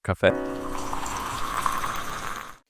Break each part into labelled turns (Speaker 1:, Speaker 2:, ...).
Speaker 1: café.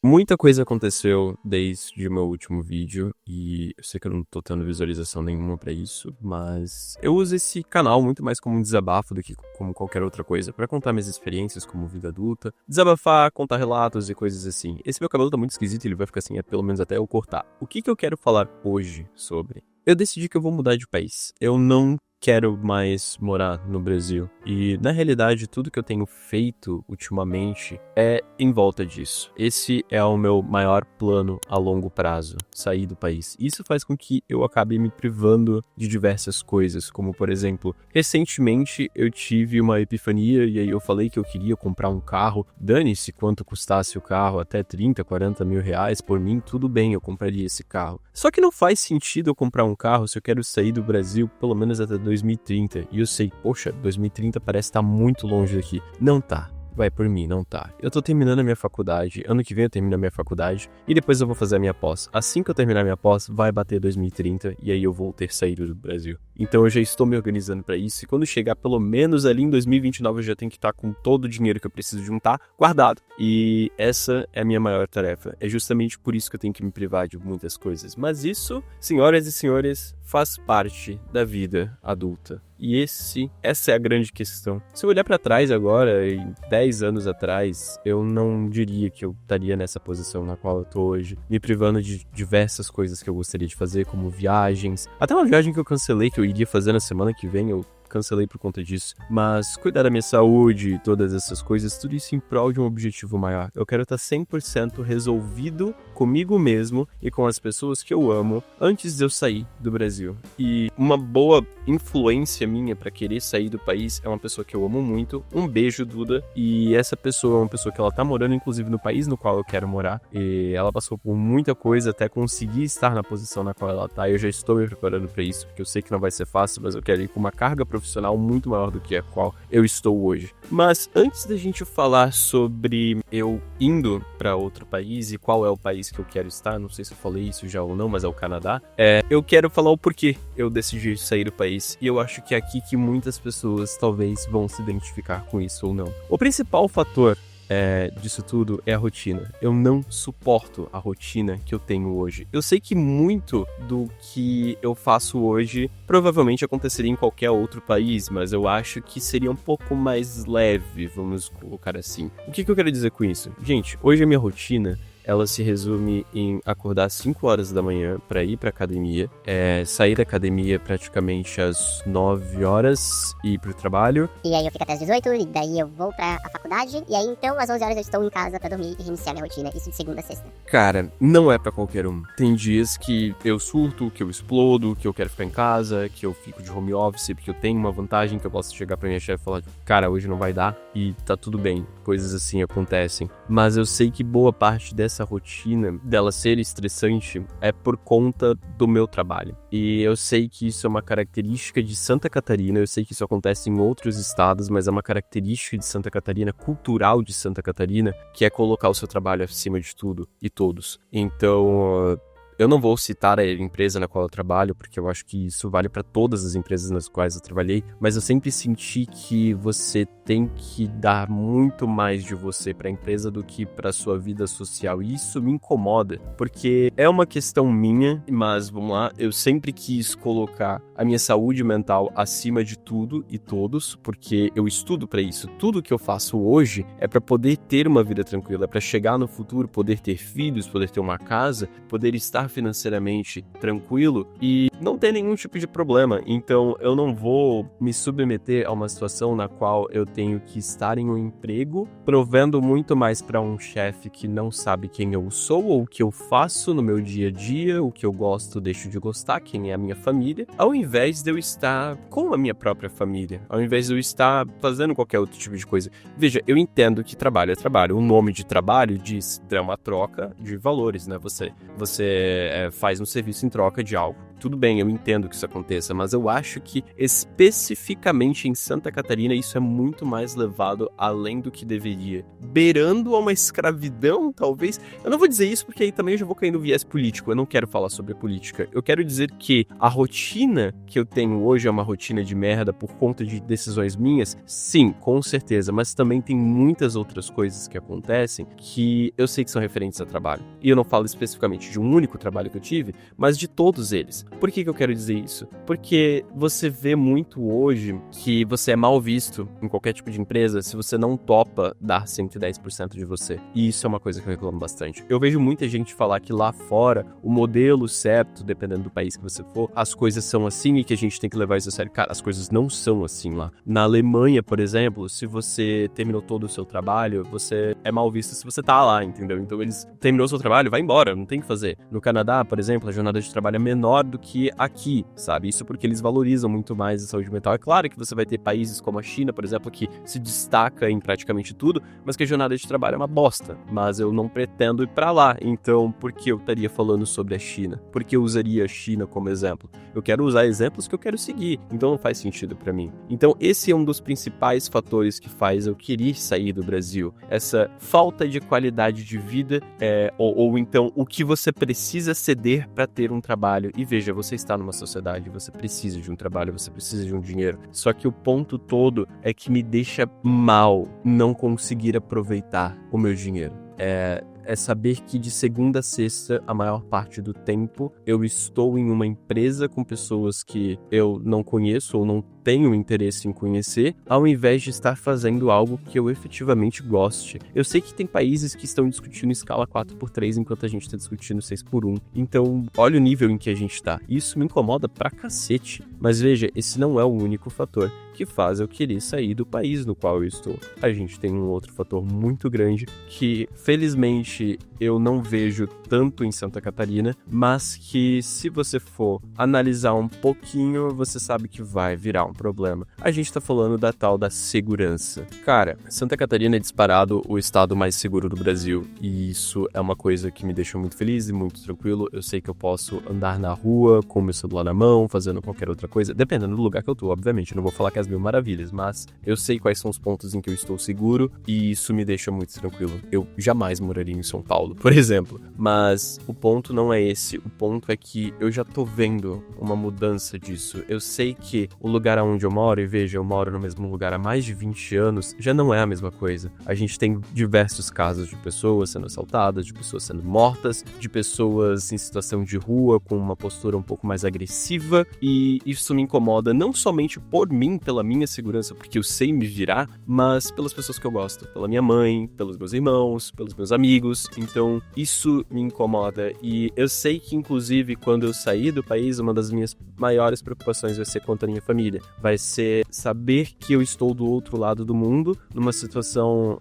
Speaker 1: Muita coisa aconteceu desde o meu último vídeo e eu sei que eu não tô tendo visualização nenhuma pra isso, mas eu uso esse canal muito mais como um desabafo do que como qualquer outra coisa, pra contar minhas experiências como vida adulta, desabafar, contar relatos e coisas assim. Esse meu cabelo tá muito esquisito, ele vai ficar assim pelo menos até eu cortar. O que eu quero falar hoje sobre? Eu decidi que eu vou mudar de país. Eu não quero mais morar no Brasil. E, na realidade, tudo que eu tenho feito ultimamente é em volta disso. Esse é o meu maior plano a longo prazo, sair do país. Isso faz com que eu acabe me privando de diversas coisas, como, por exemplo, recentemente eu tive uma epifania e aí eu falei que eu queria comprar um carro. Dane-se quanto custasse o carro, até 30, 40 mil reais, por mim, tudo bem, eu compraria esse carro. Só que não faz sentido eu comprar um carro se eu quero sair do Brasil pelo menos até 2030. E eu sei, poxa, 2030 parece estar muito longe daqui. Não tá. Vai por mim, não tá. Eu tô terminando a minha faculdade, ano que vem eu termino a minha faculdade e depois eu vou fazer a minha pós. Assim que eu terminar a minha pós, vai bater 2030 e aí eu vou ter saído do Brasil. Então eu já estou me organizando pra isso e quando chegar pelo menos ali em 2029 eu já tenho que estar com todo o dinheiro que eu preciso juntar guardado. E essa é a minha maior tarefa. É justamente por isso que eu tenho que me privar de muitas coisas. Mas isso, senhoras e senhores, faz parte da vida adulta. E essa é a grande questão. Se eu olhar pra trás agora, em 10 anos atrás, eu não diria que eu estaria nessa posição na qual eu tô hoje, me privando de diversas coisas que eu gostaria de fazer, como viagens. Até uma viagem que eu cancelei, que eu iria fazer na semana que vem, eu cancelei por conta disso, mas cuidar da minha saúde e todas essas coisas, tudo isso em prol de um objetivo maior. Eu quero estar 100% resolvido comigo mesmo e com as pessoas que eu amo antes de eu sair do Brasil. E uma boa influência minha pra querer sair do país é uma pessoa que eu amo muito. Um beijo, Duda. E essa pessoa é uma pessoa que ela tá morando, inclusive, no país no qual eu quero morar. E ela passou por muita coisa até conseguir estar na posição na qual ela tá. E eu já estou me preparando pra isso, porque eu sei que não vai ser fácil, mas eu quero ir com uma carga profissional muito maior do que a qual eu estou hoje. Mas antes da gente falar sobre eu indo para outro país e qual é o país que eu quero estar, não sei se eu falei isso já ou não, mas é o Canadá, eu quero falar o porquê eu decidi sair do país. E eu acho que é aqui que muitas pessoas talvez vão se identificar com isso ou não. O principal fator disso tudo é a rotina. Eu não suporto a rotina que eu tenho hoje. Eu sei que muito do que eu faço hoje provavelmente aconteceria em qualquer outro país, mas eu acho que seria um pouco mais leve, vamos colocar assim. O que eu quero dizer com isso? Gente, hoje a minha rotina ela se resume em acordar às 5 horas da manhã para ir para academia, sair da academia praticamente às 9 horas e ir pro trabalho.
Speaker 2: E aí eu fico até às 18, e daí eu vou pra a faculdade, e aí então às 11 horas eu estou em casa pra dormir e reiniciar minha rotina, isso de segunda a sexta.
Speaker 1: Cara, não é pra qualquer um. Tem dias que eu surto, que eu explodo, que eu quero ficar em casa, que eu fico de home office, porque eu tenho uma vantagem que eu posso chegar pra minha chefe e falar, cara, hoje não vai dar, e tá tudo bem, coisas assim acontecem. Mas eu sei que boa parte dessa rotina, dela ser estressante, é por conta do meu trabalho. E eu sei que isso é uma característica de Santa Catarina, eu sei que isso acontece em outros estados, mas é uma característica de Santa Catarina, cultural de Santa Catarina, que é colocar o seu trabalho acima de tudo e todos. Então, eu não vou citar a empresa na qual eu trabalho, porque eu acho que isso vale para todas as empresas nas quais eu trabalhei, mas eu sempre senti que você tem que dar muito mais de você para a empresa do que para sua vida social, e isso me incomoda, porque é uma questão minha, mas vamos lá, eu sempre quis colocar a minha saúde mental acima de tudo e todos, porque eu estudo para isso. Tudo que eu faço hoje é para poder ter uma vida tranquila, é para chegar no futuro, poder ter filhos, poder ter uma casa, poder estar financeiramente tranquilo e não ter nenhum tipo de problema. Então eu não vou me submeter a uma situação na qual eu tenho que estar em um emprego provendo muito mais para um chefe que não sabe quem eu sou ou o que eu faço no meu dia a dia, o que eu gosto, deixo de gostar, quem é a minha família, ao invés de eu estar com a minha própria família, ao invés de eu estar fazendo qualquer outro tipo de coisa. Veja, eu entendo que trabalho é trabalho. O nome de trabalho diz é uma troca de valores, né? Você faz um serviço em troca de algo. tudo bem, eu entendo que isso aconteça, mas eu acho que especificamente em Santa Catarina isso é muito mais levado além do que deveria. Beirando a uma escravidão, talvez. Eu não vou dizer isso porque aí também eu já vou cair no viés político, eu não quero falar sobre a política. Eu quero dizer que a rotina que eu tenho hoje é uma rotina de merda por conta de decisões minhas? Sim, com certeza, mas também tem muitas outras coisas que acontecem que eu sei que são referentes a trabalho. E eu não falo especificamente de um único trabalho que eu tive, mas de todos eles. Por que eu quero dizer isso? Porque você vê muito hoje que você é mal visto em qualquer tipo de empresa se você não topa dar 110% de você. E isso é uma coisa que eu reclamo bastante. Eu vejo muita gente falar que lá fora, o modelo certo, dependendo do país que você for, as coisas são assim e que a gente tem que levar isso a sério. Cara, as coisas não são assim lá. Na Alemanha, por exemplo, se você terminou todo o seu trabalho, você é mal visto se você tá lá, entendeu? Então eles terminou o seu trabalho, vai embora, não tem o que fazer. No Canadá, por exemplo, a jornada de trabalho é menor do que aqui, sabe? Isso porque eles valorizam muito mais a saúde mental. É claro que você vai ter países como a China, por exemplo, que se destaca em praticamente tudo, mas que a jornada de trabalho é uma bosta. Mas eu não pretendo ir pra lá. Então, por que eu estaria falando sobre a China? Por que eu usaria a China como exemplo? Eu quero usar exemplos que eu quero seguir. Então não faz sentido pra mim. Então esse é um dos principais fatores que faz eu querer sair do Brasil. Essa falta de qualidade de vida, ou então o que você precisa ceder pra ter um trabalho. E veja, você está numa sociedade, você precisa de um trabalho, você precisa de um dinheiro. Só que o ponto todo é que me deixa mal não conseguir aproveitar o meu dinheiro. É saber que de segunda a sexta, a maior parte do tempo, eu estou em uma empresa com pessoas que eu não conheço ou não tenho interesse em conhecer, ao invés de estar fazendo algo que eu efetivamente goste. Eu sei que tem países que estão discutindo escala 4x3 enquanto a gente está discutindo 6x1. Então, olha o nível em que a gente está. Isso me incomoda pra cacete. Mas veja, esse não é o único fator que faz eu querer sair do país no qual eu estou. A gente tem um outro fator muito grande que, felizmente, eu não vejo tanto em Santa Catarina, mas que se você for analisar um pouquinho, você sabe que vai virar um problema. A gente tá falando da tal da segurança. Cara, Santa Catarina é disparado o estado mais seguro do Brasil, e isso é uma coisa que me deixa muito feliz e muito tranquilo. Eu sei que eu posso andar na rua com meu celular na mão, fazendo qualquer outra coisa, dependendo do lugar que eu tô, obviamente. Eu não vou falar que é as mil maravilhas, mas eu sei quais são os pontos em que eu estou seguro, e isso me deixa muito tranquilo. Eu jamais moraria em São Paulo, por exemplo. Mas o ponto não é esse. O ponto é que eu já tô vendo uma mudança disso. Eu sei que o lugar onde eu moro, e veja, eu moro no mesmo lugar há mais de 20 anos, já não é a mesma coisa. A gente tem diversos casos de pessoas sendo assaltadas, de pessoas sendo mortas, de pessoas em situação de rua com uma postura um pouco mais agressiva, e isso me incomoda não somente por mim, pela minha segurança, porque eu sei me virar, mas pelas pessoas que eu gosto, pela minha mãe, pelos meus irmãos, pelos meus amigos. Então isso me incomoda, e eu sei que inclusive quando eu sair do país, uma das minhas maiores preocupações vai ser quanto à minha família, vai ser saber que eu estou do outro lado do mundo, numa situação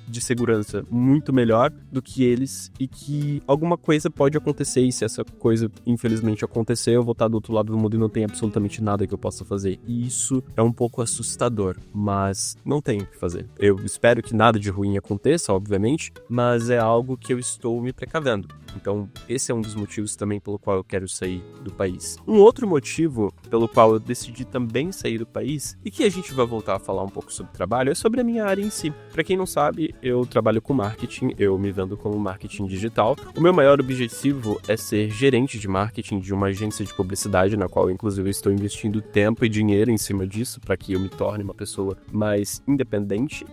Speaker 1: de segurança muito melhor do que eles, e que alguma coisa pode acontecer, e se essa coisa infelizmente acontecer, eu vou estar do outro lado do mundo e não tem absolutamente nada que eu possa fazer. E isso é um pouco assustador, mas não tem o que fazer. Eu espero que nada de ruim aconteça, obviamente, mas é algo que eu estou me precavendo. Então esse é um dos motivos também pelo qual eu quero sair do país. Um outro motivo pelo qual eu decidi também sair do país, e que a gente vai voltar a falar um pouco sobre trabalho, é sobre a minha área em si. Pra quem não sabe, eu trabalho com marketing, eu me vendo como marketing digital. O meu maior objetivo é ser gerente de marketing de uma agência de publicidade, na qual inclusive eu estou investindo tempo e dinheiro em cima disso, para que eu me torne uma pessoa mais independente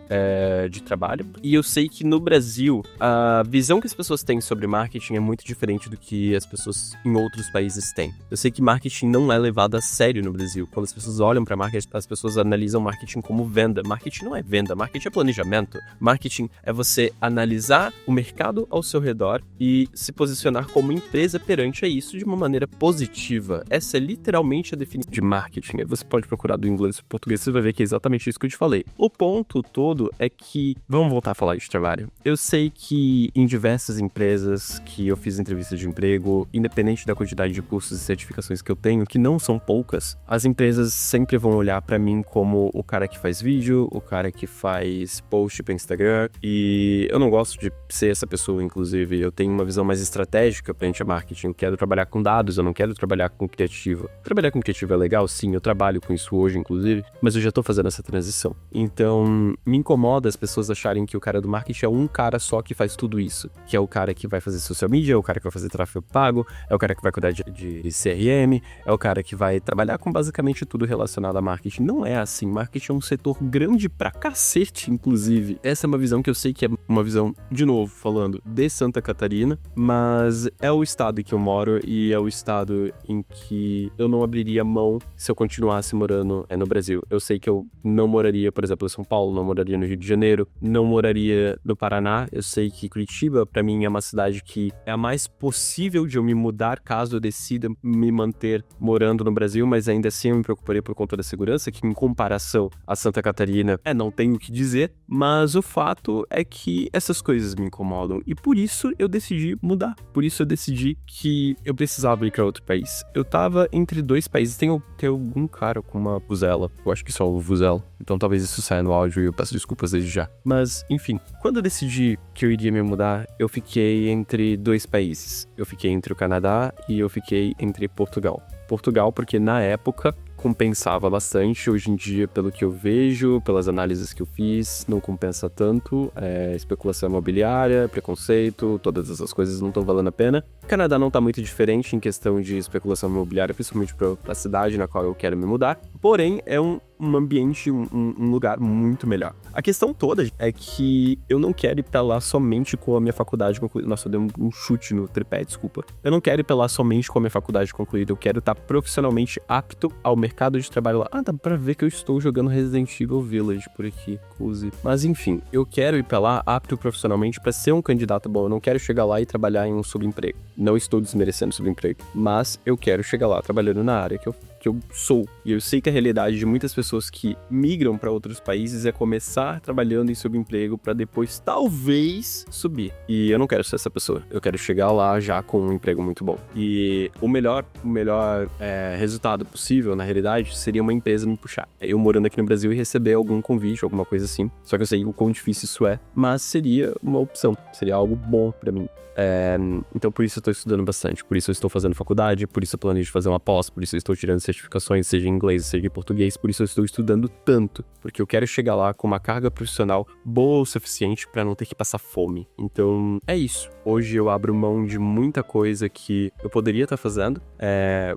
Speaker 1: de trabalho. E eu sei que no Brasil, a visão que as pessoas têm sobre marketing é muito diferente do que as pessoas em outros países têm. Eu sei que marketing não é levado a sério no Brasil. Quando as pessoas olham para marketing, as pessoas analisam marketing como venda. Marketing não é venda, marketing é planejamento. Marketing é você analisar o mercado ao seu redor e se posicionar como empresa perante a isso de uma maneira positiva. Essa é literalmente a definição de marketing. Aí você pode procurar do inglês para o português, você vai ver que é exatamente isso que eu te falei. O ponto todo é que, vamos voltar a falar de trabalho. Eu sei que em diversas empresas que eu fiz entrevista de emprego, independente da quantidade de cursos e certificações que eu tenho, que não são poucas, as empresas sempre vão olhar pra mim como o cara que faz vídeo, o cara que faz post pra Instagram, e eu não gosto de ser essa pessoa, inclusive. Eu tenho uma visão mais estratégica pra marketing. Eu quero trabalhar com dados, eu não quero trabalhar com criativo. Trabalhar com criativo é legal, sim, eu trabalho com isso hoje, inclusive, mas eu já tô fazendo essa transição. Então, me incomoda as pessoas acharem que o cara do marketing é um cara só que faz tudo isso, que é o cara que vai fazer social media, é o cara que vai fazer tráfego pago, é o cara que vai cuidar de CRM, é o cara que vai trabalhar com basicamente tudo relacionado a marketing. Não é assim, marketing é um setor grande pra cacete, inclusive. Essa é uma visão que eu sei que é uma visão, de novo, falando de Santa Catarina, mas é o estado em que eu moro e é o estado em que eu não abriria mão se eu continuasse morando no Brasil. Eu sei que eu não moraria, por exemplo, em São Paulo, não moraria no Rio de Janeiro, não moraria no Paraná. Eu sei que Curitiba, pra mim, é uma cidade que é a mais possível de eu me mudar caso eu decida me manter morando no Brasil, mas ainda assim eu me preocuparia por conta da segurança, que em comparação a Santa Catarina, não tenho o que dizer, mas o fato é que essas coisas me incomodam e por isso eu decidi mudar. Por isso eu decidi que eu precisava ir pra outro país. Eu tava entre dois países. Tem algum cara com uma vuvuzela. Eu acho que só o vuvuzela. Então talvez isso saia no áudio e eu peço desculpas desde já. Mas, enfim, quando eu decidi que eu iria me mudar, eu fiquei entre dois países. Eu fiquei entre o Canadá e eu fiquei entre Portugal. Portugal porque na época compensava bastante. Hoje em dia, pelo que eu vejo, pelas análises que eu fiz, não compensa tanto. Especulação imobiliária, preconceito, todas essas coisas não estão valendo a pena. O Canadá não está muito diferente em questão de especulação imobiliária, principalmente para a cidade na qual eu quero me mudar. Porém, é um ambiente, um lugar muito melhor. A questão toda é que eu não quero ir pra lá somente com a minha faculdade concluída. Nossa, eu dei um chute no tripé, desculpa. Eu não quero ir pra lá somente com a minha faculdade concluída. Eu quero estar profissionalmente apto ao mercado de trabalho lá. Dá pra ver que eu estou jogando Resident Evil Village por aqui, inclusive. Mas enfim, eu quero ir pra lá apto profissionalmente pra ser um candidato bom. Eu não quero chegar lá e trabalhar em um subemprego. Não estou desmerecendo subemprego, mas eu quero chegar lá trabalhando na área que eu sou. E eu sei que a realidade de muitas pessoas que migram para outros países é começar trabalhando em subemprego para depois talvez subir. E eu não quero ser essa pessoa. Eu quero chegar lá já com um emprego muito bom. E o melhor resultado possível, na realidade, seria uma empresa me puxar. Eu morando aqui no Brasil e receber algum convite, alguma coisa assim. Só que eu sei o quão difícil isso é, mas seria uma opção. Seria algo bom para mim. Então por isso eu tô estudando bastante, por isso eu estou fazendo faculdade, por isso eu planejo fazer uma pós, por isso eu estou tirando certificações, seja em inglês, seja em português, por isso eu estou estudando tanto, porque eu quero chegar lá com uma carga profissional boa o suficiente para não ter que passar fome. Então é isso. Hoje eu abro mão de muita coisa que eu poderia estar fazendo,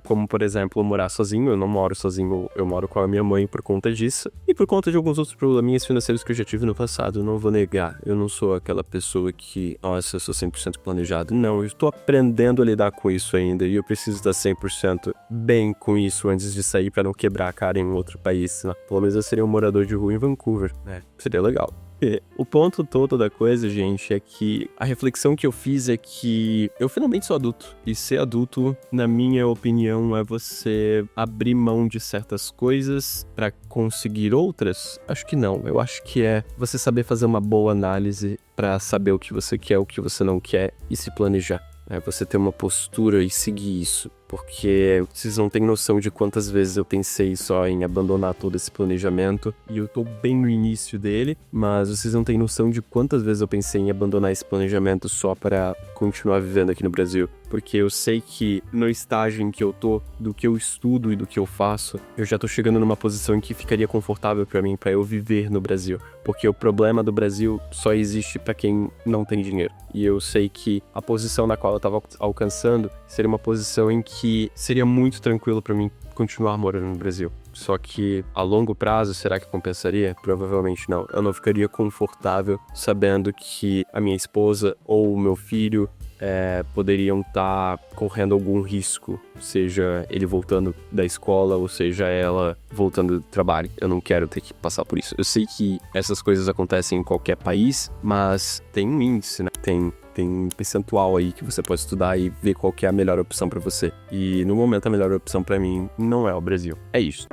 Speaker 1: como por exemplo morar sozinho. Eu não moro sozinho, eu moro com a minha mãe por conta disso e por conta de alguns outros probleminhas financeiros que eu já tive no passado. Eu não vou negar, eu não sou aquela pessoa que, nossa, eu sou 100% planejado. Não, eu estou aprendendo a lidar com isso ainda e eu preciso estar 100% bem com isso antes de sair para não quebrar a cara em outro país. Pelo menos eu seria um morador de rua em Vancouver, seria legal. O ponto todo da coisa, gente, é que a reflexão que eu fiz é que eu finalmente sou adulto. E ser adulto, na minha opinião, é você abrir mão de certas coisas pra conseguir outras? Acho que não. Eu acho que é você saber fazer uma boa análise pra saber o que você quer, o que você não quer e se planejar. É você ter uma postura e seguir isso. Porque vocês não têm noção de quantas vezes eu pensei só em abandonar todo esse planejamento. E eu tô bem no início dele, mas vocês não têm noção de quantas vezes eu pensei em abandonar esse planejamento só para continuar vivendo aqui no Brasil. Porque eu sei que no estágio em que eu tô, do que eu estudo e do que eu faço, eu já tô chegando numa posição em que ficaria confortável para mim, para eu viver no Brasil. Porque o problema do Brasil só existe para quem não tem dinheiro. E eu sei que a posição na qual eu tava alcançando seria uma posição em que seria muito tranquilo para mim continuar morando no Brasil. Só que a longo prazo, será que compensaria? Provavelmente não. Eu não ficaria confortável sabendo que a minha esposa ou o meu filho poderiam estar correndo algum risco, seja ele voltando da escola ou seja ela voltando do trabalho. Eu não quero ter que passar por isso. Eu sei que essas coisas acontecem em qualquer país, mas tem um índice, né? Tem um percentual aí que você pode estudar e ver qual que é a melhor opção pra você. E no momento a melhor opção pra mim não é o Brasil. É isso.